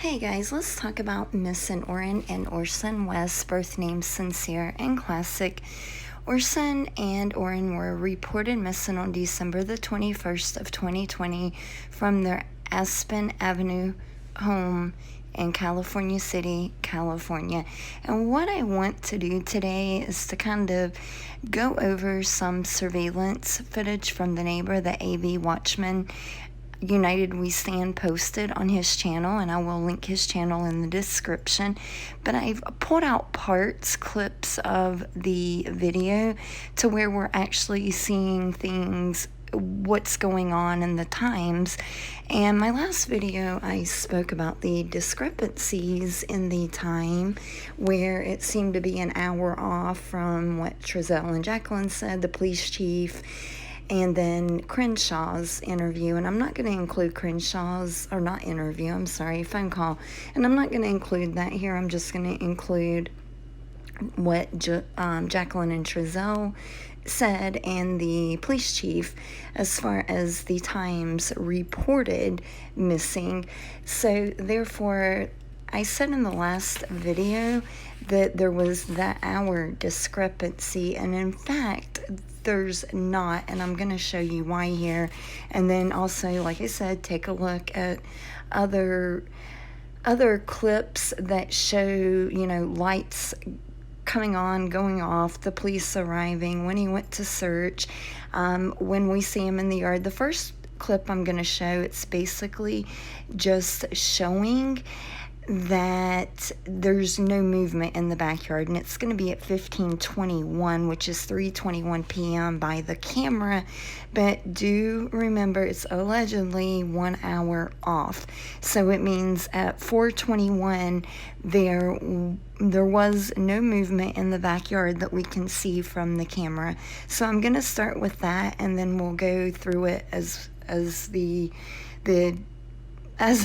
Hey guys, let's talk about Miss and Orrin and Orson West, both named Cincere and Classic. Orson and Orrin were reported missing on December the 21st of 2020 from their Aspen Avenue home in California City, California. And what I want to do today is to kind of go over some surveillance footage from the neighbor that AVWatchmenUnitedWeStand posted on his channel, and I will link his channel in the description. But I've pulled out clips of the video to where we're actually seeing things, what's going on in the times. And my last video, I spoke about the discrepancies in the time, where it seemed to be an hour off from what Trezell and Jacqueline said, the police chief, and then Crenshaw's interview. And I'm not going to include phone call. And I'm not going to include that here. I'm just going to include what Jacqueline and Trezell said and the police chief as far as the times reported missing. So therefore, I said in the last video that there was that hour discrepancy, and in fact there's not, and I'm going to show you why here. And then also, like I said, take a look at other clips that show, lights coming on, going off, the police arriving, when he went to search, when we see him in the yard. The first clip I'm going to show, it's basically just showing that there's no movement in the backyard, and it's going to be at 15:21, which is 3:21 p.m. by the camera. But do remember, it's allegedly 1 hour off, so it means at 4:21 there was no movement in the backyard that we can see from the camera. So I'm going to start with that, and then we'll go through it as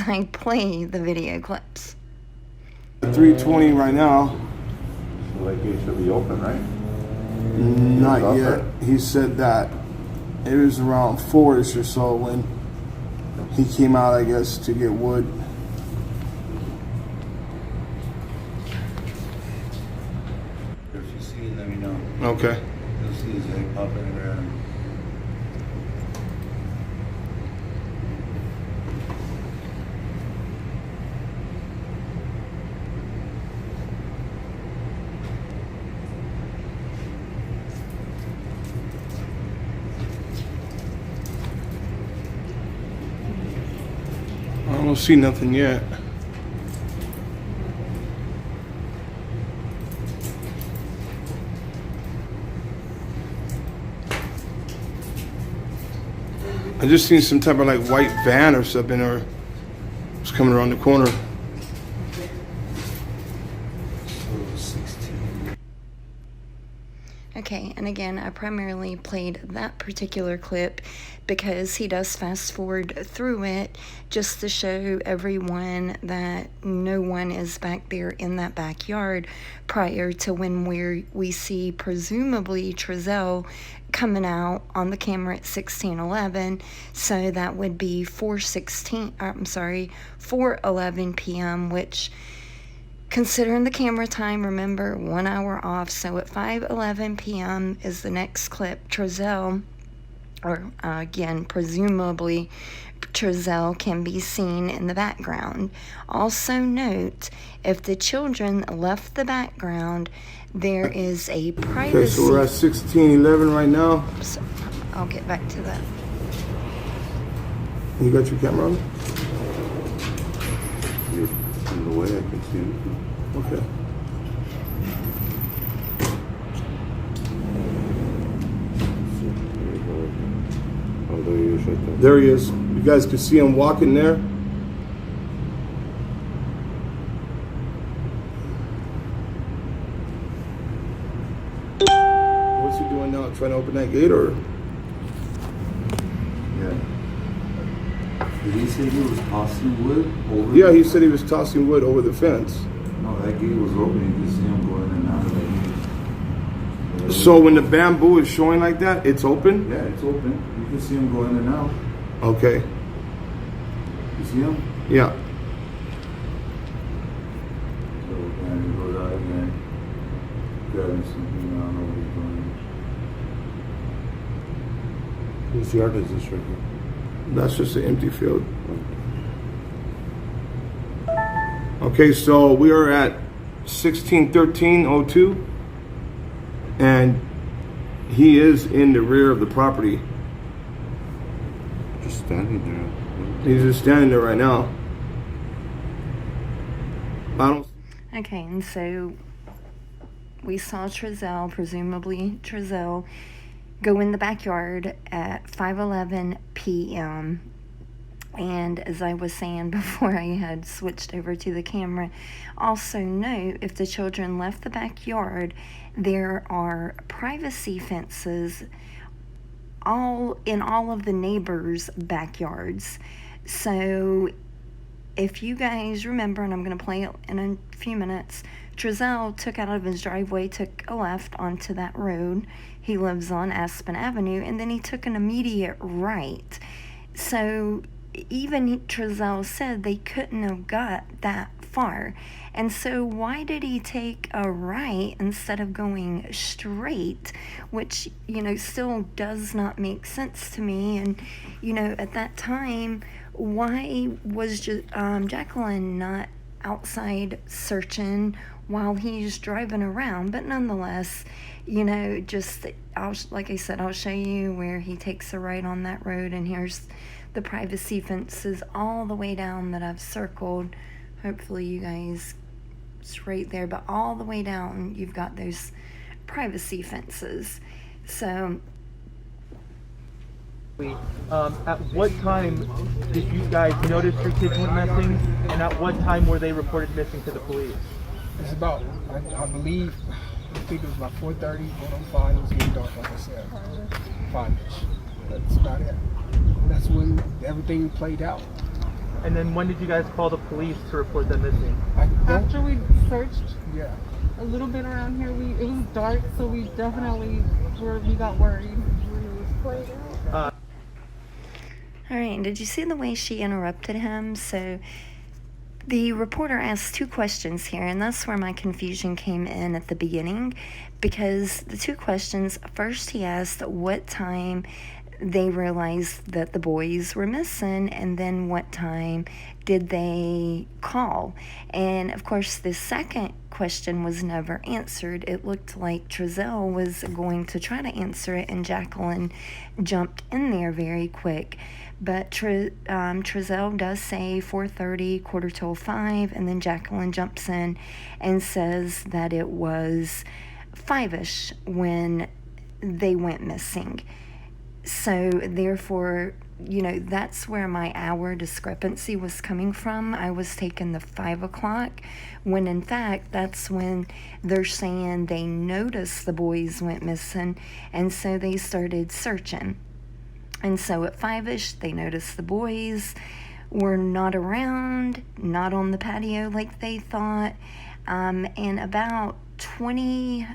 I play the video clips. 3:20 right now. So that gate should be open, right? Not yet. He said that it was around 4-ish or so when he came out, I guess, to get wood. If you see, let me know. Okay. You'll see his egg popping around. I don't see nothing yet. I just seen some type of like white van or something, or it's coming around the corner. Okay, and again, I primarily played that particular clip because he does fast forward through it just to show everyone that no one is back there in that backyard prior to when we see presumably Trezell coming out on the camera at 16:11. So that would be 4:11 p.m., which, considering the camera time, remember, 1 hour off. So at 5:11 p.m. is the next clip. Trezell, or again, presumably Trezell, can be seen in the background. Also note, if the children left the background, there is a privacy. Okay, so we're at 16:11 right now. So I'll get back to that. You got your camera on? You're in the way, I can see it. Okay. Oh, there he is right there. There he is. You guys can see him walking there. What's he doing now? Trying to open that gate, or? Yeah. Did he say he was tossing wood over? Yeah, he said he was tossing wood over the fence. No, that gate was open. You could see him going in and out of that gate. So when the bamboo is showing like that, it's open? Yeah, it's open. You can see him going in and out. Okay. You see him? Yeah. grabbing something, I don't know what he's doing. Whose yard is this right here? That's just an empty field. Okay, so we are at 161302, and he is in the rear of the property. Just standing there. He's just standing there right now. I don't. Okay, and so we saw Trezell, presumably Trezell, go in the backyard at 5:11 p.m. And as I was saying before I had switched over to the camera, also note if the children left the backyard, there are privacy fences in all of the neighbors' backyards. So if you guys remember, and I'm going to play it in a few minutes, Trezell took out of his driveway, took a left onto that road. He lives on Aspen Avenue, and then he took an immediate right. So even Trezell said they couldn't have got that far. And so why did he take a right instead of going straight, which, still does not make sense to me. And, at that time, why was Jacqueline not outside searching while he's driving around? But nonetheless, like I said, I'll show you where he takes a right on that road, and here's the privacy fences all the way down that I've circled. Hopefully you guys, it's right there, but all the way down you've got those privacy fences. So at what time did you guys notice your kids went missing, and at what time were they reported missing to the police? It's about, I think it was about 4:30, 1:05. It was getting dark, like I said. 5-ish. That's about it. That's when everything played out. And then when did you guys call the police to report them missing? After we searched Yeah. a little bit around here, it was dark, so we definitely we got worried when it was played out. all right, and did you see the way she interrupted him? So the reporter asked two questions here, and that's where my confusion came in at the beginning, because the two questions, first he asked what time they realized that the boys were missing, and then what time did they call? And of course the second question was never answered. It looked like Trezell was going to try to answer it, and Jacqueline jumped in there very quick. But Trezell does say 4:30, 4:45, and then Jacqueline jumps in and says that it was 5-ish when they went missing. So therefore, that's where my hour discrepancy was coming from. I was taking the 5 o'clock, when in fact that's when they're saying they noticed the boys went missing, and so they started searching. And so at 5-ish, they noticed the boys were not around, not on the patio like they thought. And about 20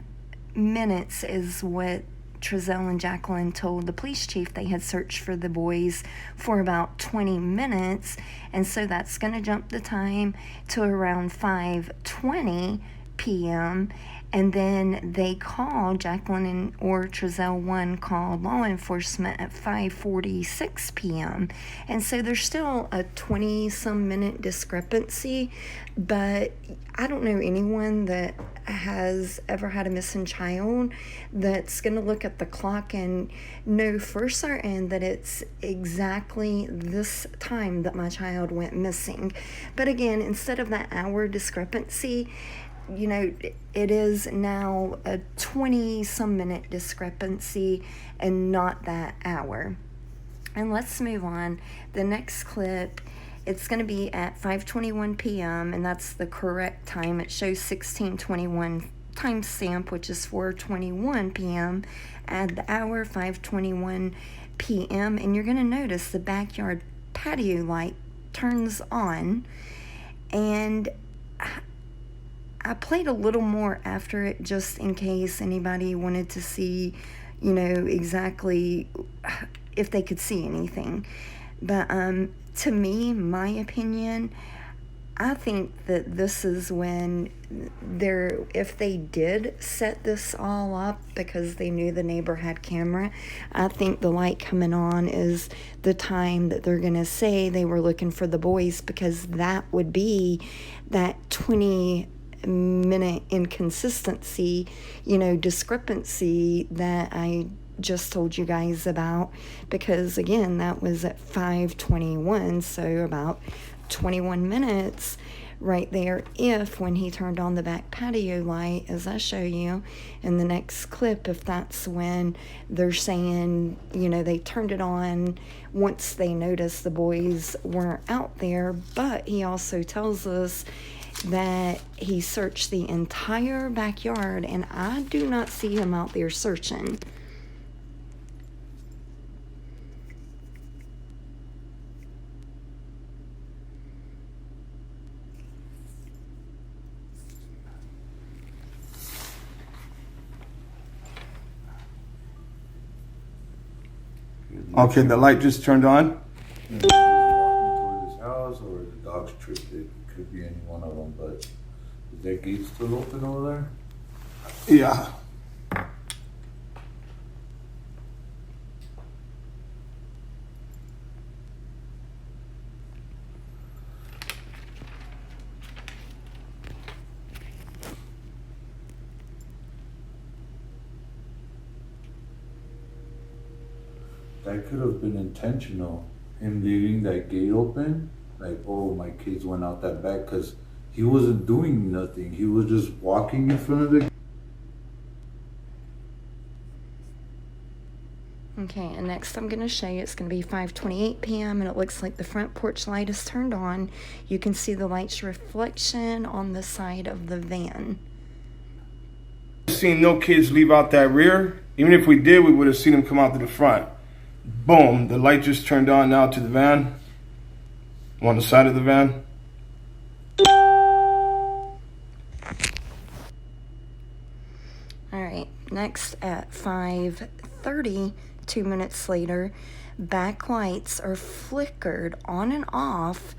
minutes is what Trezell and Jacqueline told the police chief. They had searched for the boys for about 20 minutes, and so that's going to jump the time to around 5:20 p.m. And then they called, Jacqueline or Trezell 1 called law enforcement at 5:46 p.m. And so there's still a 20-some minute discrepancy, but I don't know anyone that has ever had a missing child that's going to look at the clock and know for certain that it's exactly this time that my child went missing. But again, instead of that hour discrepancy, it is now a 20-some minute discrepancy and not that hour. And let's move on. The next clip, it's going to be at 5:21 p.m. and that's the correct time. It shows 16:21 timestamp, which is 4:21 p.m. Add the hour, 5:21 p.m. and you're going to notice the backyard patio light turns on, and I played a little more after it just in case anybody wanted to see, exactly if they could see anything. But to me, my opinion, I think that this is when if they did set this all up because they knew the neighbor had camera, I think the light coming on is the time that they're going to say they were looking for the boys, because that would be that 20-minute inconsistency, discrepancy that I just told you guys about, because again, that was at 5:21, so about 21 minutes right there. If when he turned on the back patio light, as I show you in the next clip, if that's when they're saying, they turned it on once they noticed the boys weren't out there. But he also tells us that he searched the entire backyard, and I do not see him out there searching. Okay, the light just turned on. Walking toward his house, or the dogs tripped it. Could be any one of them, but is that gate still open over there? Yeah. That could have been intentional. Him leaving that gate open, like, oh, my kids went out that back, because he wasn't doing nothing. He was just walking in front of the. Okay, and next I'm going to show you, it's going to be 5:28 p.m. and it looks like the front porch light is turned on. You can see the light's reflection on the side of the van. Seen no kids leave out that rear. Even if we did, we would have seen them come out to the front. Boom, the light just turned on now to the van, on the side of the van. All right, next at 5:30, 2 minutes later, back lights are flickered on and off,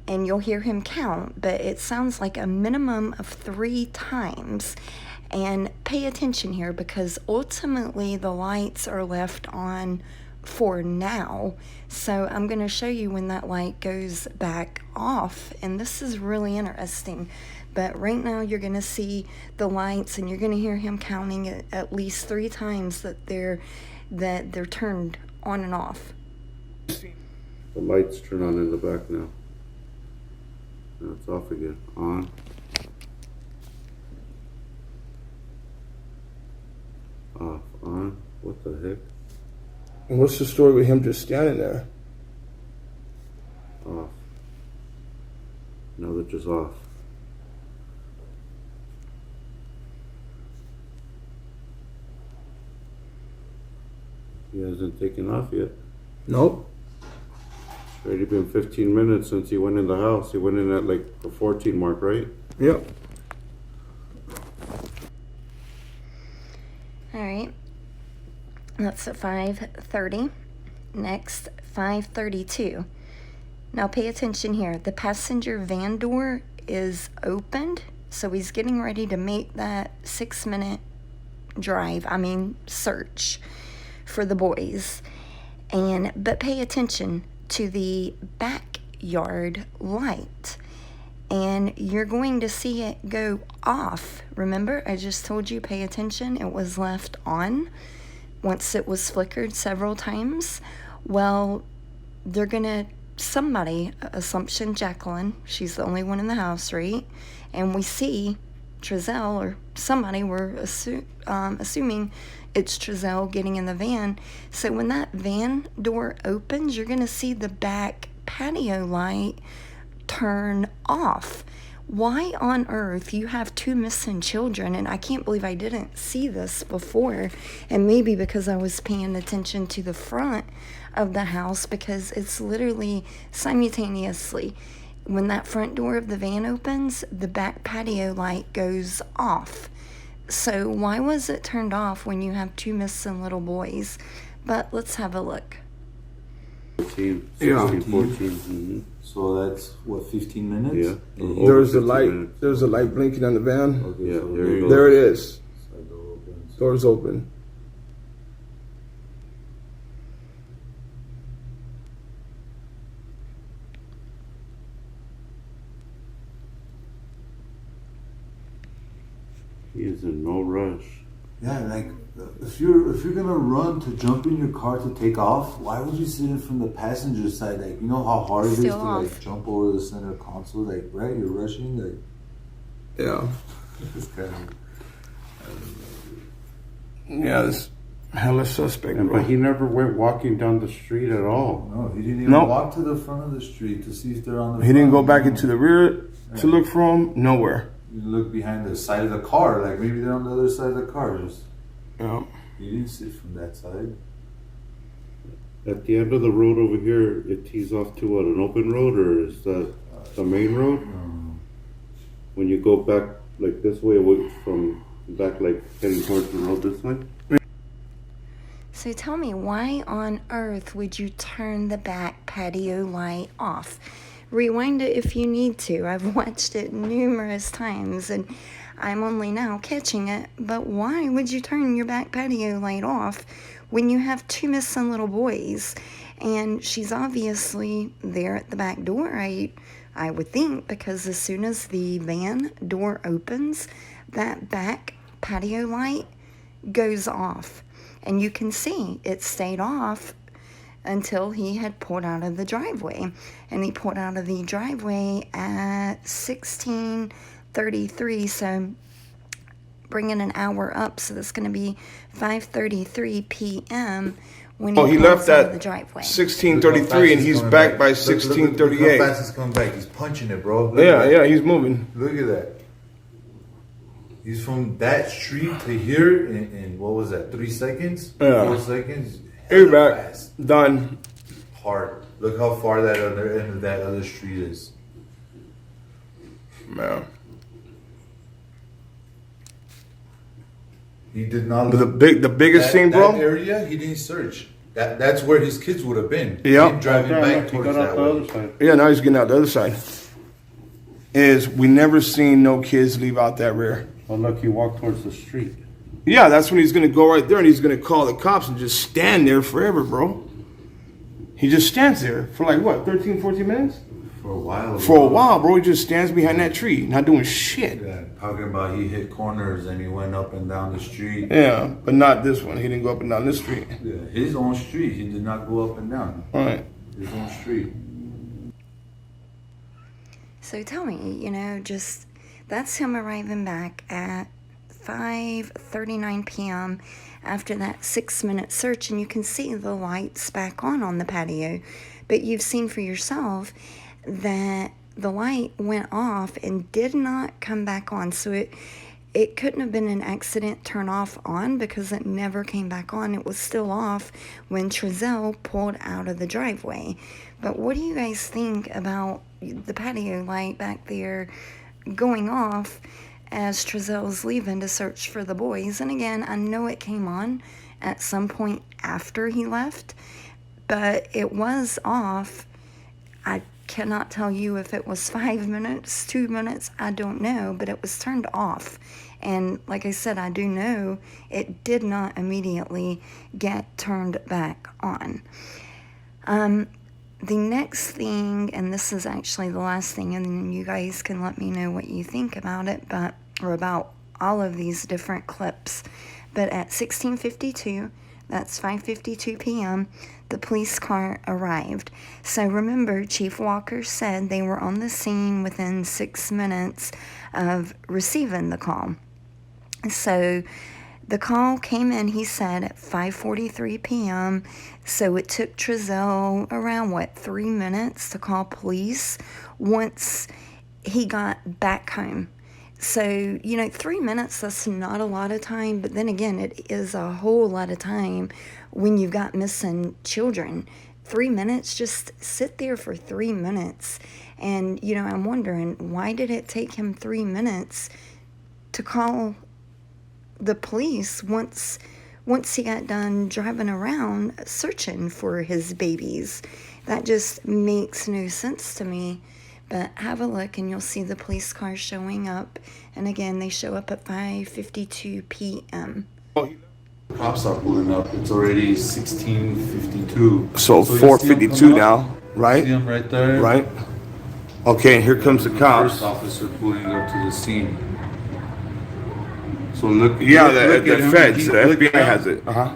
and you'll hear him count, but it sounds like a minimum of 3 times. And pay attention here, because ultimately the lights are left on for now. So I'm going to show you when that light goes back off, and this is really interesting. But right now you're going to see the lights, and you're going to hear him counting at least 3 times that they're turned on and off. The lights turn on in the back now. Now it's off again. On. Off. On. What the heck? And what's the story with him just standing there? Off. Now they're just off. He hasn't taken off yet. Nope. It's already been 15 minutes since he went in the house. He went in at like the 14 mark, right? Yep. All right, that's at 5:30. Next, 5:32. Now pay attention here. The passenger van door is opened, so he's getting ready to make that 6-minute search for the boys. But pay attention to the backyard light, and you're going to see it go off. Remember, I just told you, pay attention. It was left on once it was flickered several times. Well, they're gonna, somebody, assumption Jacqueline, she's the only one in the house, right? And we see Trezell, or somebody, we're assuming it's Trezell getting in the van. So when that van door opens, you're gonna see the back patio light turn off. Why on earth? You have 2 missing children, and I can't believe I didn't see this before. And maybe because I was paying attention to the front of the house, because it's literally simultaneously. When that front door of the van opens, the back patio light goes off. So why was it turned off when you have 2 missing little boys? But let's have a look. 14, Yeah. 16, 14. So that's what, 15 minutes? Yeah. And There's a 15 light. minutes. There's a light blinking on the van. Okay, Yeah, so there you go. There it is. side door opens. Doors open. He is in no rush. Yeah, like if you're gonna run to jump in your car to take off, why would you sit in from the passenger side? Like, you know how hard it is Still to off. like jump over the center console, like, right? You're rushing, like, Yeah. it's kind of. Yeah, this hella suspect, And, bro. but he never went walking down the street at all. No, he didn't even Nope. walk to the front of the street to see if they're on the. He didn't go front. back into the rear to look for him. Nowhere. You look behind the side of the car, like maybe they're on the other side of the car. Just Yeah. he didn't sit from that side. At the end of the road over here, it tees off to what, an open road, or is that the main road? When you go back like this way, away from back, like heading towards the road this way? So tell me, why on earth would you turn the back patio light off? Rewind it if you need to. I've watched it numerous times and I'm only now catching it. But why would you turn your back patio light off when you have two missing little boys? And she's obviously there at the back door, I would think, because as soon as the van door opens, that back patio light goes off. And you can see it stayed off until he had pulled out of the driveway. And he pulled out of the driveway at 16:33, so bringing an hour up, so that's going to be 5:33 p.m. when Oh, he pulls left out of the at driveway. 16:33 and he's back by Look 16:38. how fast he's coming back. He's punching it, bro. Look Yeah, at that. yeah, he's moving. Look at that. He's from that street to here in what was that? 3 seconds? Yeah. 4 seconds. He's Hella back. fast. Done. Hard. Look how far that other end of that other street is. Man. He did not. But the biggest thing, that bro. area, he didn't search. That's where his kids would have been. Yeah. Him driving Yeah, back look, he towards got out that the way. other side. Yeah, now he's getting out the other side. Is we never seen no kids leave out that rear. Oh, look, he walked towards the street. Yeah, that's when he's gonna go right there and he's gonna call the cops and just stand there forever, bro. He just stands there for like what, 13, 14 minutes? For a while. For a while, bro. He just stands behind that tree, not doing shit. Yeah, talking about he hit corners and he went up and down the street. Yeah, but not this one. He didn't go up and down this street. Yeah, his own street. He did not go up and down. All right. His own street. So tell me, just that's him arriving back at 5:39 p.m. after that 6-minute search, and you can see the lights back on the patio. But you've seen for yourself that the light went off and did not come back on. So it couldn't have been an accident turn off on, because it never came back on. It was still off when Trezell pulled out of the driveway. But what do you guys think about the patio light back there going off as Trezell's leaving to search for the boys? And again, I know it came on at some point after he left, but it was off. I cannot tell you if it was 5 minutes, 2 minutes, I don't know, but it was turned off. And like I said, I do know it did not immediately get turned back on. The next thing, and this is actually the last thing, and then you guys can let me know what you think about it, or about all of these different clips. But at 16:52, that's 5:52 p.m., the police car arrived. So remember, Chief Walker said they were on the scene within 6 minutes of receiving the call. So the call came in, he said, at 5:43 p.m. So it took Trezell around, 3 minutes to call police once he got back home. So, 3 minutes, that's not a lot of time. But then again, it is a whole lot of time when you've got missing children. 3 minutes, just sit there for 3 minutes. And, I'm wondering, why did it take him 3 minutes to call the police once once he got done driving around searching for his babies. That just makes no sense to me. But have a look and you'll see the police cars showing up. And again, they show up at 5:52 p.m. Cops are pulling up. It's already 16:52. So you see 4:52 them now, right? See them right there? Right. Okay, and here comes the cops. First officer pulling up to the scene. So look. Yeah, look the at him. feds, the Look FBI at has him. it. Uh-huh.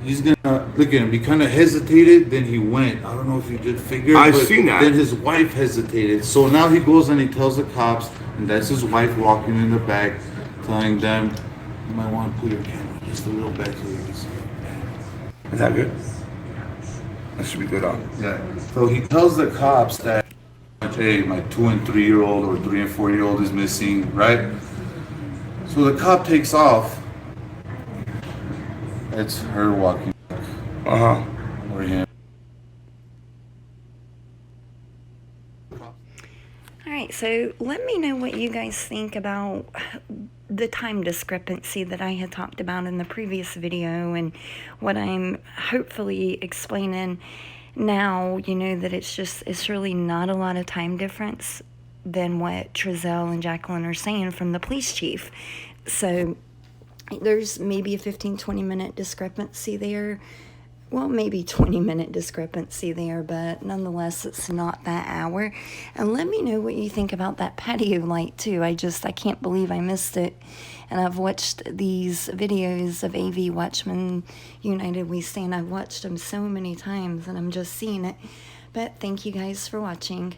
He's gonna look at him. He kind of hesitated, then he went. I don't know if you did figure. I've but seen that. Then his wife hesitated. So now he goes and he tells the cops, and that's his wife walking in the back, telling them, "You might want to put your camera just a little back so you can see." Is that good? That should be good on. Yeah. So he tells the cops that, hey, my 2 and 3 year old or 3 and 4 year old is missing, right? So the cop takes off. It's her walking back. Uh-huh. Or him. Alright, so let me know what you guys think about the time discrepancy that I had talked about in the previous video, and what I'm hopefully explaining now, you know, that it's really not a lot of time difference than what Trezell and Jacqueline are saying from the police chief. So there's maybe a 15-20 minute discrepancy there. Well, maybe 20-minute discrepancy there, but nonetheless, it's not that hour. And let me know what you think about that patio light, too. I can't believe I missed it. And I've watched these videos of AVWatchmenUnitedWeStand. I've watched them so many times, and I'm just seeing it. But thank you guys for watching.